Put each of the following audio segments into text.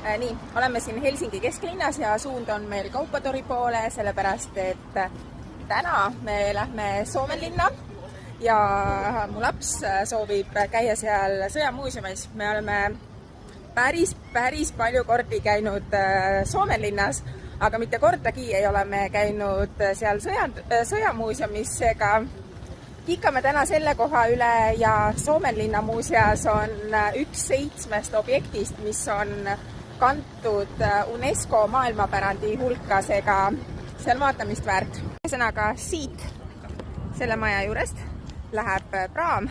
Nii, oleme siin Helsingi kesklinnas ja suund on meil Kaupatori poole, sellepärast et täna me lähme Suomenlinna ja mu laps soovib käia seal sõjamuuseumis. Me oleme päris palju kordi käinud Suomenlinnas, aga mitte kordagi ei ole me käinud seal sõjamuuseumis, seega kikkame täna selle koha üle ja Suomenlinna muuseas on üks 7 objektist, mis on kantud UNESCO maailmapärandi hulka, seega see on vaatamist väärt. Ühesõnaga siit selle maja juurest läheb praam.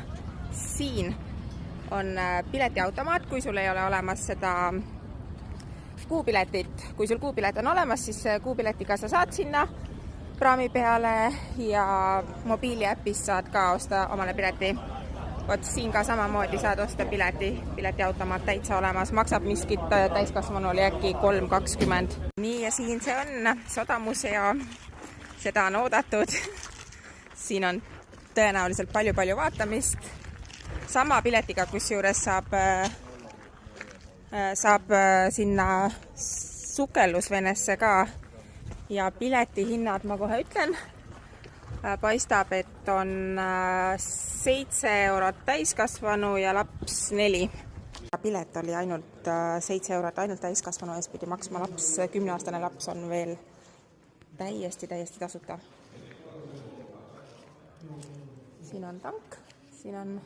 Siin on piletiautomaat, kui sul ei ole olemas seda kuupiletit. Kui sul kuupilet on olemas, siis kuupiletiga sa saad sinna praami peale ja mobiiliäpist saad ka osta omale pileti. Vot siin ka samamoodi saad osta piletiautomaat täitsa olemas, maksab miskit täiskasvanuli äkki 3,20. Nii ja siin see on, Sodamuseo, seda on oodatud. Siin on tõenäoliselt palju vaatamist. Sama piletiga, kusjuures saab sinna sukellusvenesse ka ja piletihinnad ma kohe ütlen. Paistab, et on 7 eurot täiskasvanu ja laps 4. Pilet oli ainult 7 eurot, ainult täiskasvanu ees pidi maksma. Laps, 10-aastane laps on veel täiesti tasuta. Siin on tank, siin on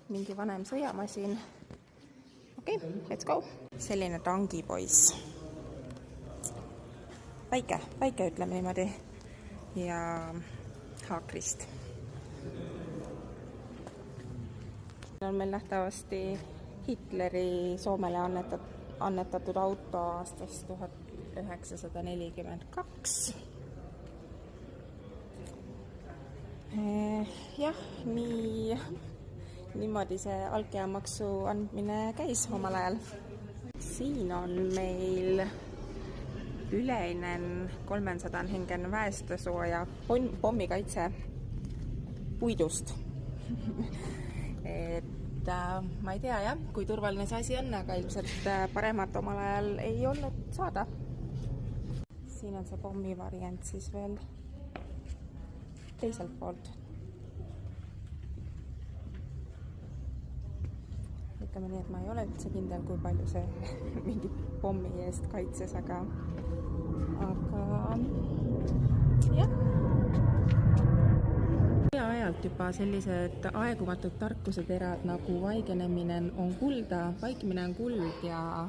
mingi vanem sõjamasin. Okei, let's go. Selline tangipoiss. Väike ütleme niimoodi. Ja haakrist. On meil nähtavasti Hitleri Soomele annetatud auto aastast 1942. Jah, niimoodi see algkeamaksu andmine käis omal ajal. Siin on meil üleinen 300 hengen väestösuoja pommikaitse puidust. Et ma ei tea jah, kui turvaline see asi on, aga ilmselt paremat omal ajal ei olnud saada. Siin on see pommi variant siis veel teiselt poolt. Ütleme nii, et ma ei ole üldse kindel, kui palju see mingi pommi eest kaitses, aga jah. Ajalt juba sellised aegumatud tarkuseterad nagu vaikimine on kuld ja